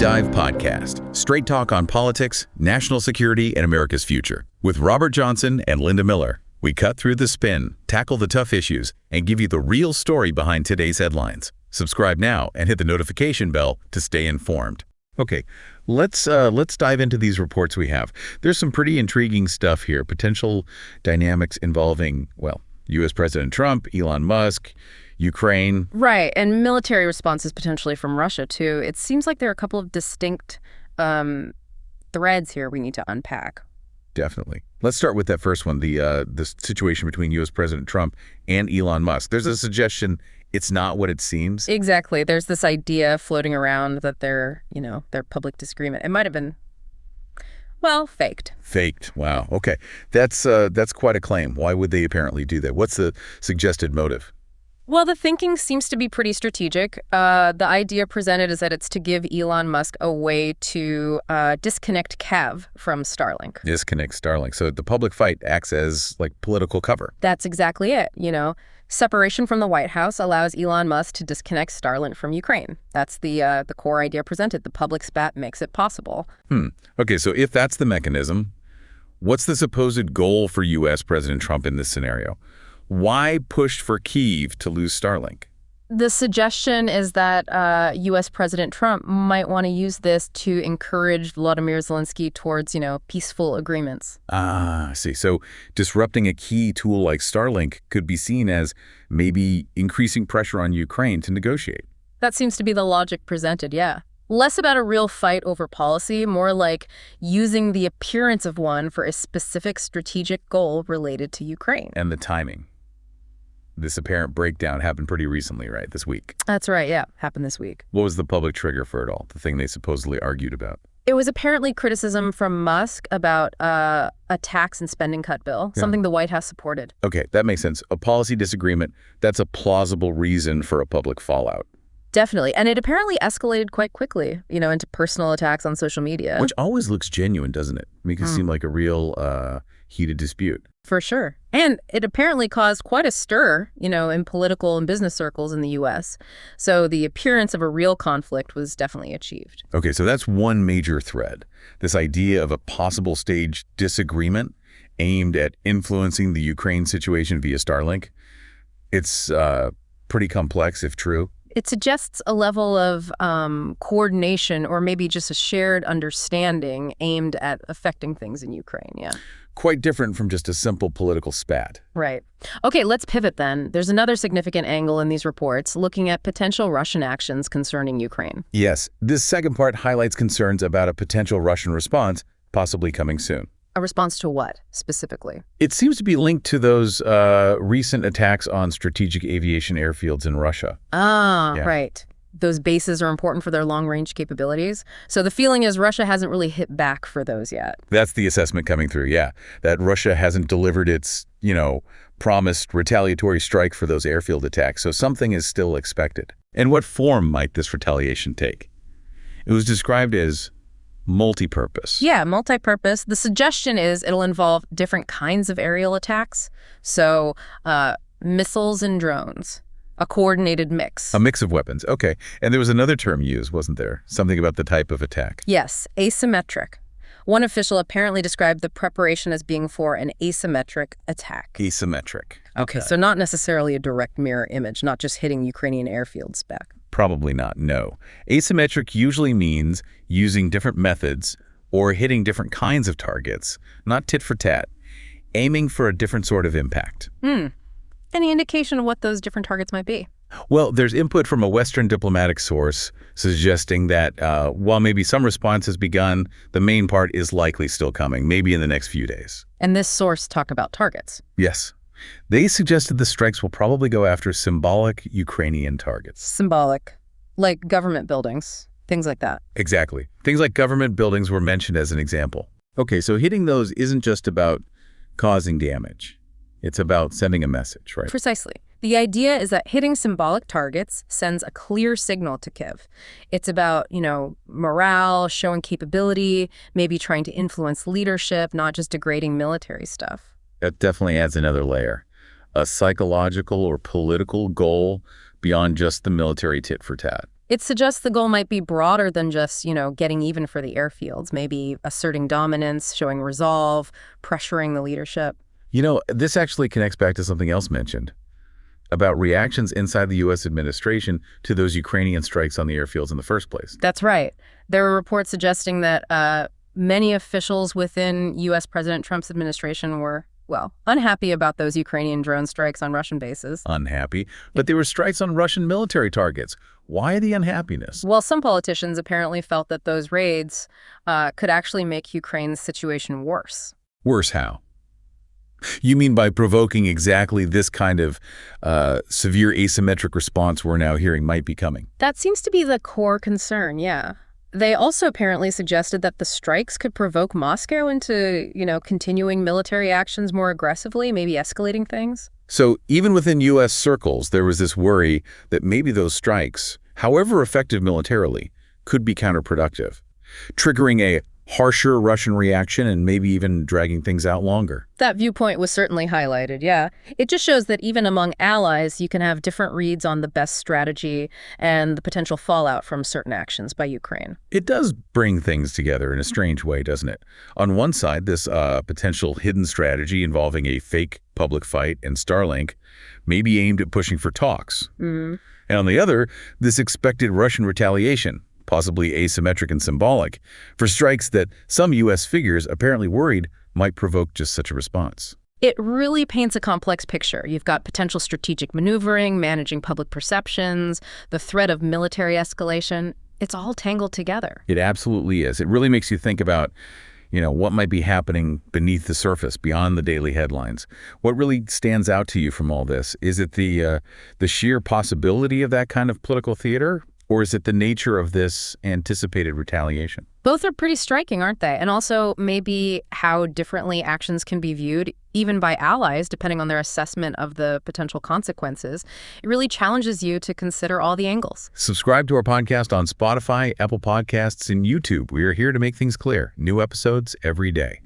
Dive Podcast, straight talk on politics, national security, and America's future. With Robert Johnson and Linda Miller, we cut through the spin, tackle the tough issues, and give you the real story behind today's headlines. Subscribe now and hit the notification bell to stay informed. Okay, let's dive into these reports we have. There's some pretty intriguing stuff here, potential dynamics involving, well, U.S. President Trump, Elon Musk, Ukraine. Right, and military responses potentially from Russia, too. It seems like there are a couple of distinct threads here we need to unpack. Definitely. Let's start with that first one, the situation between U.S. President Trump and Elon Musk. There's a suggestion it's not what it seems. Exactly. There's this idea floating around that their public disagreement, it might have been, well, faked. Faked. Wow. Okay. That's quite a claim. Why would they apparently do that? What's the suggested motive? Well, the thinking seems to be pretty strategic. The idea presented is that it's to give Elon Musk a way to disconnect Cav from Starlink. Disconnect Starlink. So the public fight acts as like political cover. That's exactly it. Separation from the White House allows Elon Musk to disconnect Starlink from Ukraine. That's the core idea presented. The public spat makes it possible. Okay, so if that's the mechanism, what's the supposed goal for U.S. President Trump in this scenario? Why push for Kyiv to lose Starlink? The suggestion is that U.S. President Trump might want to use this to encourage Volodymyr Zelensky towards, peaceful agreements. I see. So disrupting a key tool like Starlink could be seen as maybe increasing pressure on Ukraine to negotiate. That seems to be the logic presented, yeah. Less about a real fight over policy, more like using the appearance of one for a specific strategic goal related to Ukraine. And the timing. This apparent breakdown happened pretty recently, right? This week. That's right, yeah. Happened this week. What was the public trigger for it all? The thing they supposedly argued about? It was apparently criticism from Musk about a tax and spending cut bill, something the White House supported. Okay, that makes sense. A policy disagreement, that's a plausible reason for a public fallout. Definitely. And it apparently escalated quite quickly, into personal attacks on social media. Which always looks genuine, doesn't it? Make it seem like a real heated dispute. For sure. And it apparently caused quite a stir, in political and business circles in the U.S. So the appearance of a real conflict was definitely achieved. Okay, so that's one major thread. This idea of a possible staged disagreement aimed at influencing the Ukraine situation via Starlink. It's pretty complex, if true. It suggests a level of coordination or maybe just a shared understanding aimed at affecting things in Ukraine, yeah. Quite different from just a simple political spat. Right. Okay, let's pivot then. There's another significant angle in these reports looking at potential Russian actions concerning Ukraine. Yes, this second part highlights concerns about a potential Russian response possibly coming soon. A response to what, specifically? It seems to be linked to those recent attacks on strategic aviation airfields in Russia. Right. Those bases are important for their long-range capabilities. So the feeling is Russia hasn't really hit back for those yet. That's the assessment coming through, yeah. That Russia hasn't delivered its, promised retaliatory strike for those airfield attacks. So something is still expected. And what form might this retaliation take? It was described as multi-purpose. Yeah, multi-purpose. The suggestion is it'll involve different kinds of aerial attacks. So missiles and drones. A coordinated mix. A mix of weapons. Okay. And there was another term used, wasn't there? Something about the type of attack. Yes, asymmetric. One official apparently described the preparation as being for an asymmetric attack. Asymmetric. Okay, so not necessarily a direct mirror image, not just hitting Ukrainian airfields back. Probably not, no. Asymmetric usually means using different methods or hitting different kinds of targets, not tit for tat, aiming for a different sort of impact. Any indication of what those different targets might be? Well, there's input from a Western diplomatic source suggesting that while maybe some response has begun, the main part is likely still coming, maybe in the next few days. And this source talked about targets? Yes. They suggested the strikes will probably go after symbolic Ukrainian targets. Symbolic. Like government buildings, things like that. Exactly. Things like government buildings were mentioned as an example. Okay, so hitting those isn't just about causing damage. It's about sending a message, right? Precisely. The idea is that hitting symbolic targets sends a clear signal to Kyiv. It's about, morale, showing capability, maybe trying to influence leadership, not just degrading military stuff. That definitely adds another layer. A psychological or political goal beyond just the military tit for tat. It suggests the goal might be broader than just, getting even for the airfields, maybe asserting dominance, showing resolve, pressuring the leadership. This actually connects back to something else mentioned about reactions inside the U.S. administration to those Ukrainian strikes on the airfields in the first place. That's right. There were reports suggesting that many officials within U.S. President Trump's administration were, unhappy about those Ukrainian drone strikes on Russian bases. Unhappy, but they were strikes on Russian military targets. Why the unhappiness? Well, some politicians apparently felt that those raids could actually make Ukraine's situation worse. Worse how? You mean by provoking exactly this kind of severe asymmetric response we're now hearing might be coming? That seems to be the core concern, yeah. They also apparently suggested that the strikes could provoke Moscow into, continuing military actions more aggressively, maybe escalating things. So even within U.S. circles, there was this worry that maybe those strikes, however effective militarily, could be counterproductive, triggering a harsher Russian reaction and maybe even dragging things out longer. That viewpoint was certainly highlighted, yeah. It just shows that even among allies, you can have different reads on the best strategy and the potential fallout from certain actions by Ukraine. It does bring things together in a strange way, doesn't it? On one side, this potential hidden strategy involving a fake public fight and Starlink may be aimed at pushing for talks. And on the other, this expected Russian retaliation, possibly asymmetric and symbolic, for strikes that some U.S. figures apparently worried might provoke just such a response. It really paints a complex picture. You've got potential strategic maneuvering, managing public perceptions, the threat of military escalation. It's all tangled together. It absolutely is. It really makes you think about, what might be happening beneath the surface, beyond the daily headlines. What really stands out to you from all this? Is it the sheer possibility of that kind of political theater? Or is it the nature of this anticipated retaliation? Both are pretty striking, aren't they? And also maybe how differently actions can be viewed, even by allies, depending on their assessment of the potential consequences. It really challenges you to consider all the angles. Subscribe to our podcast on Spotify, Apple Podcasts, and YouTube. We are here to make things clear. New episodes every day.